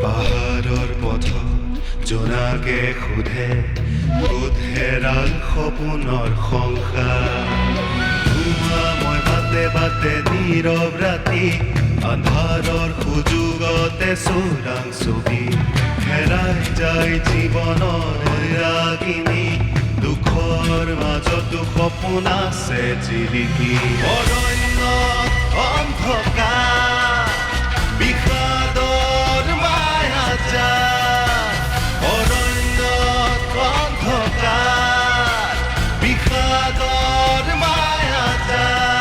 পাহাৰৰ পথত জোনাকে সোধেৰাল সপোনৰ সংসাৰ ধুমুহাময় বাটে বাটে নীৰৱ ৰাতি আন্ধাৰৰ সুযোগতে চোৰাং ছবি হেৰাই যায় জীৱনৰ ৰাগিনী দুখৰ মাজতো সপোন আছে জিলিকি অৰণ্য অন্ধকাৰ বিষাদৰ মায়াজাল অৰণ্য অন্ধকাৰ বিষাদৰ মায়াজাল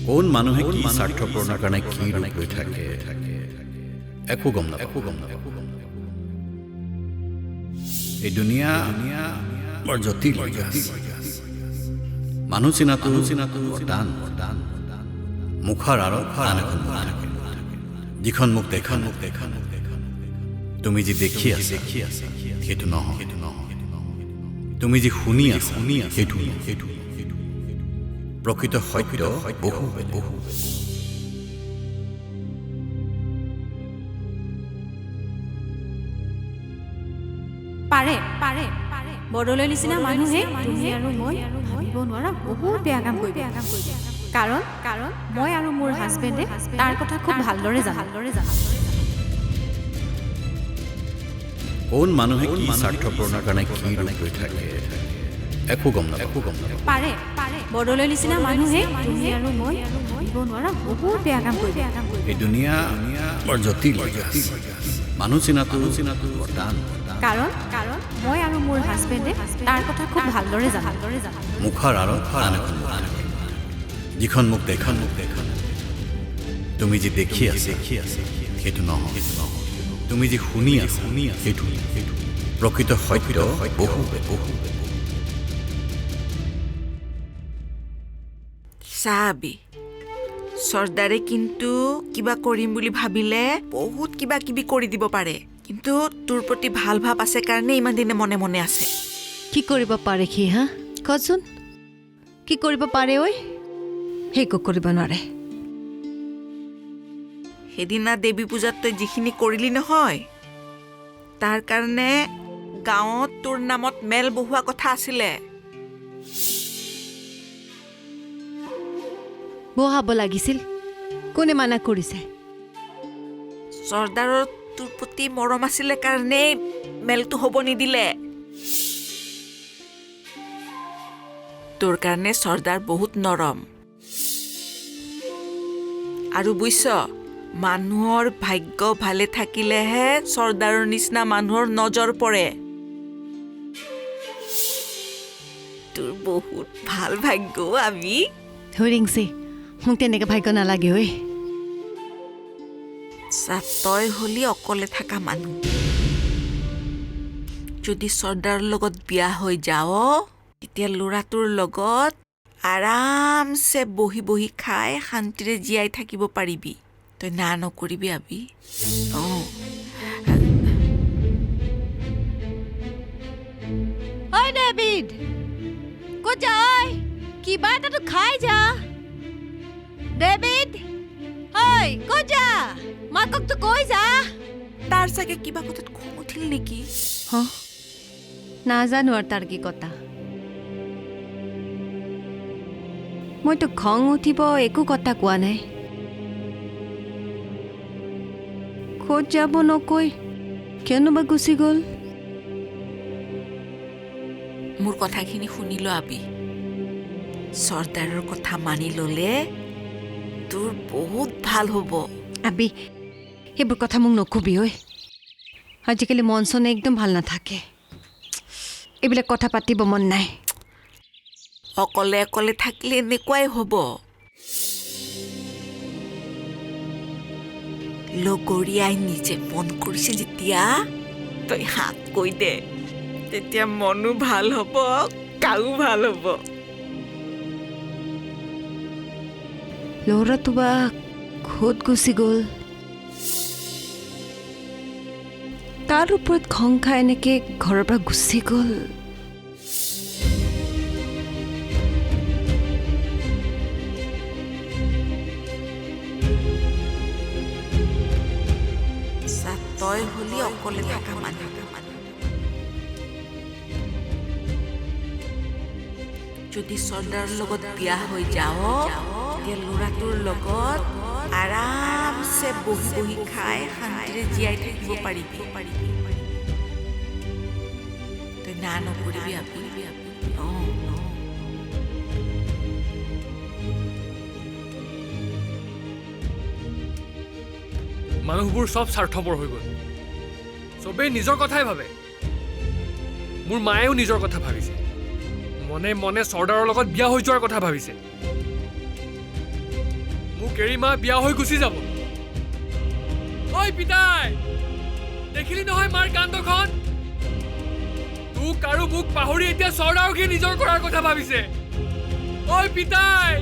কোন মানুহে কি স্বাৰ্থ পূৰণৰ কাৰণে কি ৰূপ লৈ থাকে একো গম নাপায় এই দুনিয়া বৰ জটিল মানুহ চিনাটো টান মুখৰ আঁৰত আন এখন মুখ থাকে যিখন মুখ দেখা তুমি যি দেখি আছে সেইটো নহয় তুমি যি শুনি আছা সেইটো প্ৰকৃত সত্য বহু পাৰে বড়োলৈ নিচিনা মানুহে তুমি আৰু মই ভাবিব নোৱাৰা বহুত বেয়া কাম কৰিব কাৰণ মই আৰু মোৰ হাজবেণ্ডে তাৰ কথা খুব ভালদৰে জানো কোন মানুহে কি স্বাৰ্থ পূৰণৰ কাৰণে কি ৰূপ লৈ থাকে একো গম নাপায় পাৰে বড়োলৈ নিচিনা মানুহে তুমি আৰু মই ভাবিব নোৱাৰা বহুত বেয়া কাম কৰিব এই দুনিয়া বৰ জটিল মানুহ চিনাটো টান কাৰণ মই আৰু মোৰ হাজবেণ্ডে তাৰ কথা খুব ভালদৰে জানো মুখৰ আঁৰত আন এখন মুখ থাকে যিখন মুখ দেখা তুমি যি দেখি আছে সেইটো নহয় তুমি যি শুনি আছা সেইটো প্ৰকৃত সত্য বহু চাবি চৰ্দাৰে কিন্তু কিবা কৰিম বুলি ভাবিলে বহুত কিবা কিবি কৰি দিব পাৰে কিন্তু তোৰ প্ৰতি ভাল ভাৱ আছে কাৰণে ইমান দিনে মনে মনে আছে কি কৰিব পাৰে সি হা কচোন কি কৰিব পাৰে ঐ একো কৰিব নোৱাৰে সেইদিনা দেৱী পূজাত তই যিখিনি কৰিলি নহয় তাৰ কাৰণে গাঁৱত তোৰ নামত মেল বহোৱা কথা আছিলে বহাব লাগিছিল কোনে মানা কৰিছে চৰ্দাৰৰ তোৰ প্ৰতি মৰম আছিলে কাৰণে মেলটো হ'ব নিদিলে তোৰ কাৰণে চৰ্দাৰ বহুত নৰম আৰু বুইছ মানুহৰ ভাগ্য ভালে থাকিলেহে চৰ্দাৰৰ নিচিনা মানুহৰ নজৰ পৰে তোৰ বহুত ভাল ভাগ্য আমি ধৰিংছে মোক তেনেকৈ ভাগ্য নালাগে ঐ তই হলি অকলে থকা মানুহ যদি চৰ্দাৰৰ লগত বিয়া হৈ যাও তেতিয়া ল'ৰাটোৰ লগত আৰামছে বহি খাই শান্তিৰে জীয়াই থাকিব পাৰিবি তই না নকৰিবি আবি ঐ ডেভিড ক'ত যা ঐ কিবা এটাতো খাই যা ডেভিড ঐ ক'ত যা মাককতো কৈ যা তাৰ চাগে কিবা কথাত খং উঠিল নেকি নাজানো আৰু তাৰ কি কথা মইতো খং উঠিব একো কথা কোৱা নাই ক'ত যাব নকৈ কিয়নো বা গুচি গ'ল মোৰ কথাখিনি শুনি ল আবি চৰ্দাৰৰ কথা মানি ল'লে তোৰ বহুত ভাল হ'ব। আবি সেইবোৰ কথা মোক নকবি ঐ। আজিকালি মন চন একদম ভাল নাথাকে। এইবিলাক কথা পাতিব মন নাই। অকলে অকলে থাকিলে এনেকুৱাই হ'ব। লগৰীয়াই নিজে মন কৰিছে যেতিয়া তই হাত কৈ দে, তেতিয়া মনো ভাল হ'ব, কাও ভাল হ'ব। ল'ৰাটো বা ক'ত গুচি গ'ল? তাৰ ওপৰত খং খাই এনেকে ঘৰৰ পৰা গুচি গ'ল। তই হলি অকলে থকা মানুহ। যদি চৰ্দাৰৰ লগত বিয়া হৈ যাও, তেতিয়া ল'ৰাটোৰ লগত আৰামছে বহি বহি খাই শান্তিৰে জীয়াই থাকিব পাৰিবি। তই না নকৰিবি আপি। মানুহবোৰ চব স্বাৰ্থপৰ হৈ গ'ল। চবেই নিজৰ কথাই ভাবে। মোৰ মায়েও নিজৰ কথা ভাবিছে। মনে মনে চৰ্দাৰৰ লগত বিয়া হৈ যোৱাৰ কথা ভাবিছে। মোক এৰি মা বিয়া হৈ গুচি যাব। ঐ পিতাই, দেখিলি নহয় মাৰ কাণ্ডখন? তোক আৰু মোক পাহৰি এতিয়া চৰ্দাৰকে নিজৰ কৰাৰ কথা ভাবিছে। ঐ পিতাই,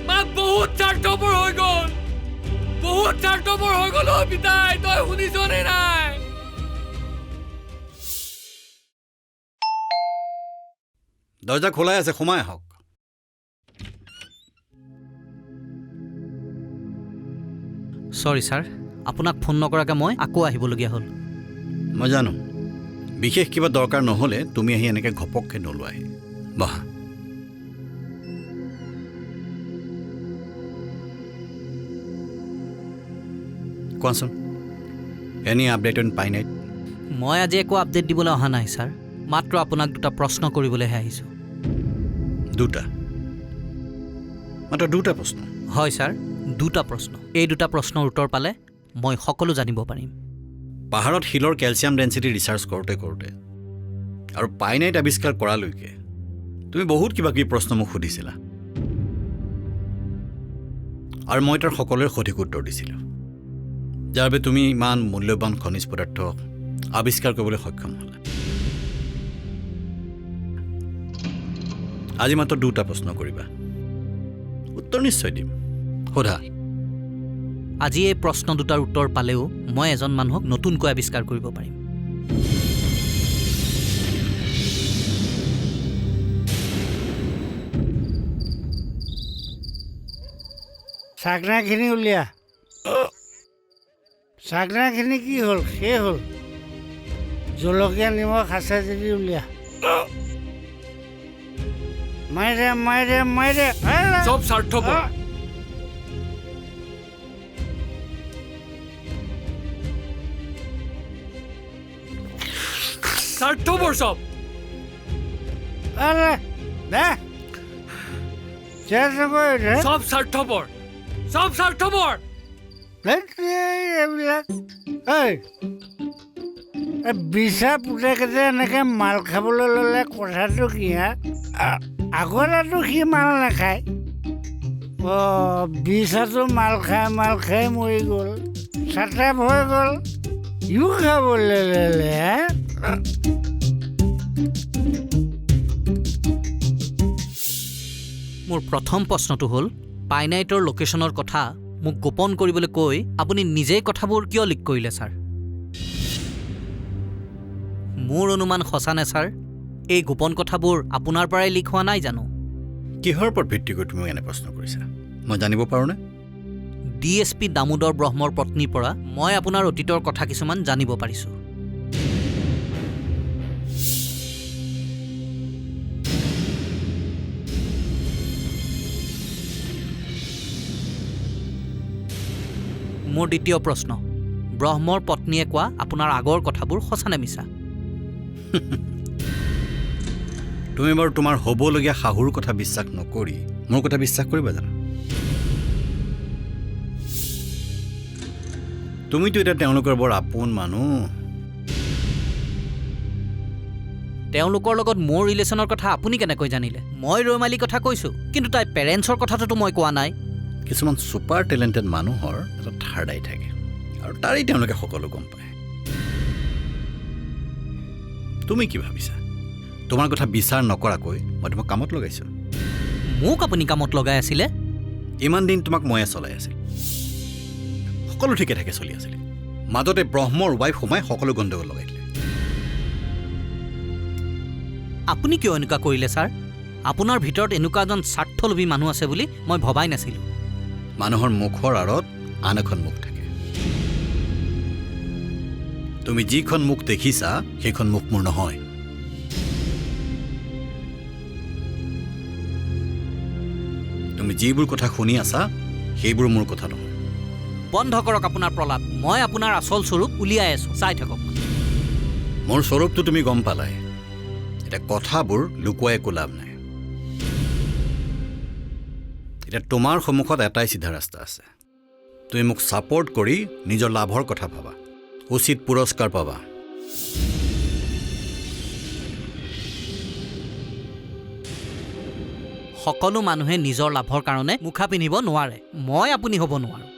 মা বহুত স্বাৰ্থপৰ হৈ গ'ল। বহুত স্বাৰ্থপৰ হৈ গ'ল অ পিতাই, তই শুনিছনে নাই? দৰ্জা খোলাই আছে, সোমাই আহক। চৰি ছাৰ, আপোনাক ফোন নকৰাকৈ মই আকৌ আহিবলগীয়া হ'ল। মই জানো বিশেষ কিবা দৰকাৰ নহ'লে তুমি আহি এনেকৈ ঘপককৈ নোলোৱাহি। বহা। কোৱাচোন, এনি আপডেট অন পাইনাইট? মই আজি একো আপডেট দিবলৈ অহা নাই ছাৰ, মাত্ৰ আপোনাক দুটা প্ৰশ্ন কৰিবলৈহে আহিছোঁ। দুটা? মাত্ৰ দুটা প্ৰশ্ন? হয় ছাৰ, দুটা প্ৰশ্ন। এই দুটা প্ৰশ্নৰ উত্তৰ পালে মই সকলো জানিব পাৰিম। পাহাৰত শিলৰ কেলছিয়াম ডেঞ্চিটি ৰিচাৰ্চ কৰোঁতে কৰোঁতে আৰু পাইনাইট আৱিষ্কাৰ কৰালৈকে তুমি বহুত কিবা কিবি প্ৰশ্ন মোক সুধিছিলা, আৰু মই তাৰ সকলোৰে সঠিক উত্তৰ দিছিলোঁ, যাৰ বাবে তুমি ইমান মূল্যৱান খনিজ পদাৰ্থ আৱিষ্কাৰ কৰিবলৈ সক্ষম হ'লা। আজি মাত্ৰ দুটা প্ৰশ্ন কৰিবা, উত্তৰ নিশ্চয় দিম। সোধা। আজি এই প্ৰশ্ন দুটাৰ উত্তৰ পালেও মই এজন মানুহক নতুনকৈ আৱিষ্কাৰ কৰিব পাৰিম। চাকনাখিনি উলিয়া। চাকনাখিনি কি হ'ল? শেষ হ'ল। জলকীয়া নিমখ আছে যদি উলিয়া। মাৰি দে। চব স্বাৰ্থপৰ। স্বাৰ্থপৰ চব। চব স্বাৰ্থপৰ, চব স্বাৰ্থপৰ। এইবিলাক বিছা পুতেকেইটা এনেকে মাল খাবলৈ ল'লে কথাটো কি হা? আগতেতো সি মাল নাখায়। বিছাটো মাল খাই মৰি গ'ল, চাটাপ হৈ গ'ল, ইও খাবলৈ ল'লে হা? মোৰ প্ৰথম প্ৰশ্নটো হ'ল, পাইনাইটৰ লোকেশ্যনৰ কথা মোক গোপন কৰিবলৈ কৈ আপুনি নিজেই কথাবোৰ কিয় লিক কৰিলে ছাৰ? মোৰ অনুমান সঁচা নে ছাৰ? এই গোপন কথাবোৰ আপোনাৰ পৰাই লিক হোৱা নাই জানো? কিহৰ ওপৰত ভিত্তি কৰি তুমি এনে প্ৰশ্ন কৰিছা, মই জানিব পাৰোঁনে? DSP দামোদৰ ব্ৰহ্মৰ পত্নীৰ পৰা মই আপোনাৰ অতীতৰ কথা কিছুমান জানিব পাৰিছোঁ। মোৰ দ্বিতীয় প্ৰশ্ন, ব্ৰহ্মৰ পত্নীয়ে কোৱা আপোনাৰ আগৰ কথাবোৰ সঁচা নে মিছা? তুমি বাৰু তোমাৰ হ'বলগীয়া শাহুৰ কথা বিশ্বাস নকৰি মোৰ কথা বিশ্বাস কৰিবা জানো? তুমিতো এতিয়া তেওঁলোকৰ বৰ আপোন মানুহ। তেওঁলোকৰ লগত মোৰ ৰিলেশ্যনৰ কথা আপুনি কেনেকৈ জানিলে? মই ৰৈমালিৰ কথা কৈছোঁ, কিন্তু তাইৰ পেৰেণ্টছৰ কথাটোতো মই কোৱা নাই। কিছুমান ছুপাৰ টেলেণ্টেড মানুহৰ এটা থাৰ্ড আই থাকে, আৰু তাৰেই তেওঁলোকে সকলো গম পায়। তুমি কি ভাবিছা? তোমাৰ কথা বিচাৰ নকৰাকৈ মই তোমাক কামত লগাইছোঁ। মোক আপুনি কামত লগাই আছিলে? ইমান দিন তোমাক ময়ে চলাই আছিল, সকলো ঠিকে থাকে চলি আছিলে। মাজতে ব্ৰহ্মৰ ৱাইফ সোমাই সকলো গণ্ডগোল লগাই দিলে। আপুনি কিয় এনেকুৱা কৰিলে ছাৰ? আপোনাৰ ভিতৰত এনেকুৱা এজন স্বাৰ্থলোভী মানুহ আছে বুলি মই ভবাই নাছিলোঁ। মানুহৰ মুখৰ আঁৰত আন এখন মুখ থাকে। তুমি যিখন মুখ দেখিছা সেইখন মুখ মোৰ নহয়। তুমি যিবোৰ কথা শুনি আছা সেইবোৰ মোৰ কথা নহয়। বন্ধ কৰক আপোনাৰ প্ৰলাপ। মই আপোনাৰ আচল স্বৰূপ উলিয়াই আছোঁ, চাই থাকক। মোৰ স্বৰূপটো তুমি গম পালাই, এতিয়া কথাবোৰ লুকুৱাই একো লাভ নাই। এতিয়া তোমাৰ সন্মুখত এটাই চিধা ৰাস্তা আছে। তুমি মোক ছাপৰ্ট কৰি নিজৰ লাভৰ কথা ভাবা, উচিত পুৰস্কাৰ পাবা। সকলো মানুহে নিজৰ লাভৰ কাৰণে মুখা পিন্ধিব নোৱাৰে। মই আপুনি হ'ব নোৱাৰোঁ।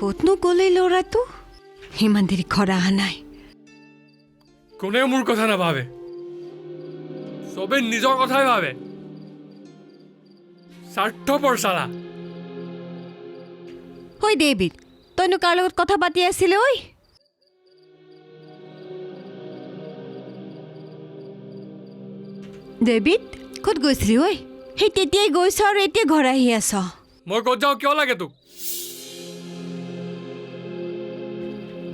ক'তনো গ'লে ল'ৰাটো? ইমান দেৰি ঘৰ অহা নাই। কোনেও মোৰ কথা নাভাবে, চবে নিজৰ কথাই ভাবে। স্বাৰ্থপৰ চালা। ঐ ডেভিড, তইনো কাৰ লগত কথা পাতি আছিলি? ঐ ডেভিড, ক'ত গৈছিলি? ঐ সেই তেতিয়াই গৈছ আৰু এতিয়া ঘৰ আহি আছ। মই ক'ত যাওঁ কিয় লাগে তোক?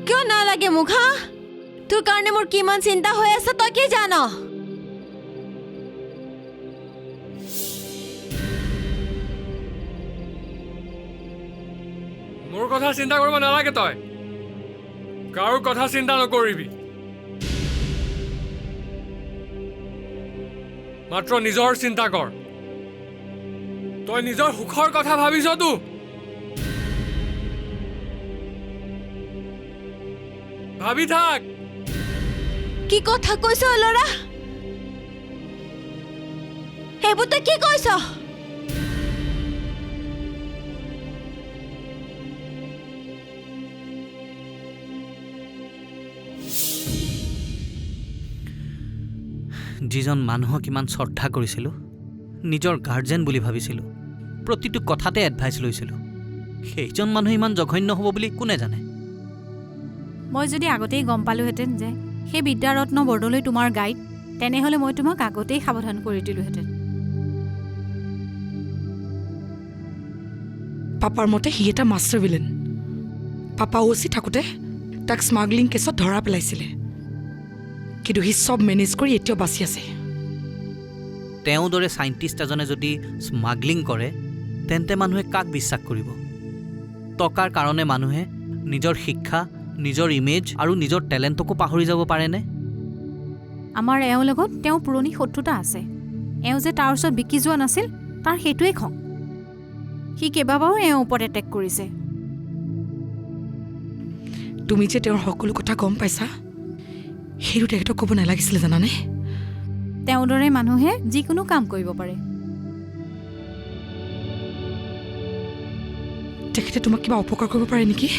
কিয় নালাগে মোক? হা, তোৰ কাৰণে মোৰ কিমান চিন্তা হৈ আছে তই কি জান? মোৰ কথা চিন্তা কৰিব নালাগে তই। কাৰো কথা চিন্তা নকৰিবি, মাত্ৰ নিজৰ চিন্তা কৰ। তই নিজৰ সুখৰ কথা ভাবিছতো? ভাবি থাক। কি কথা কৈছ ল'ৰা? সেইবোৰ তই কি কৈছ? যিজন মানুহক ইমান শ্ৰদ্ধা কৰিছিলোঁ, নিজৰ গাৰ্জেন বুলি ভাবিছিলোঁ, প্ৰতিটো কথাতে এডভাইচ লৈছিলোঁ, সেইজন মানুহ ইমান জঘন্য হ'ব বুলি কোনে জানে? মই যদি আগতেই গম পালোহেঁতেন যে সেই বিদ্যাৰত্ন বৰদলৈ তোমাৰ গাইড, তেনেহ'লে মই তোমাক আগতেই সাৱধান কৰি দিলোহেঁতেন। পাপাৰ মতে সি এটা মাষ্টাৰ ভিলেন। পাপা অচি থাকোঁতে তাক স্মাগলিং কেছত ধৰা পেলাইছিলে, কিন্তু সি চব মেনেজ কৰি এতিয়াও বাচি আছে। তেওঁৰ দৰে চাইণ্টিষ্ট এজনে যদি স্মাগলিং কৰে, তেন্তে মানুহে কাক বিশ্বাস কৰিব? টকাৰ কাৰণে মানুহে নিজৰ শিক্ষা, নিজৰ ইমেজ আৰু নিজৰ টেলেণ্টকো পাহৰি যাব পাৰেনে? আমাৰ এওঁৰ লগত তেওঁ পুৰণি শত্ৰুতা আছে। এওঁ যে তাৰ ওচৰত বিকি যোৱা নাছিল, তাৰ সেইটোৱেই খং। সি কেইবাবাৰো এওঁৰ ওপৰত এটেক কৰিছে। তুমি যে তেওঁৰ সকলো কথা গম পাইছা, সেইটো তেখেতক ক'ব নালাগিছিলে জানানে? তেওঁৰ দৰে মানুহে যিকোনো কাম কৰিব পাৰে। তেখেতে তোমাক কিবা অপকাৰ কৰিব পাৰে নেকি?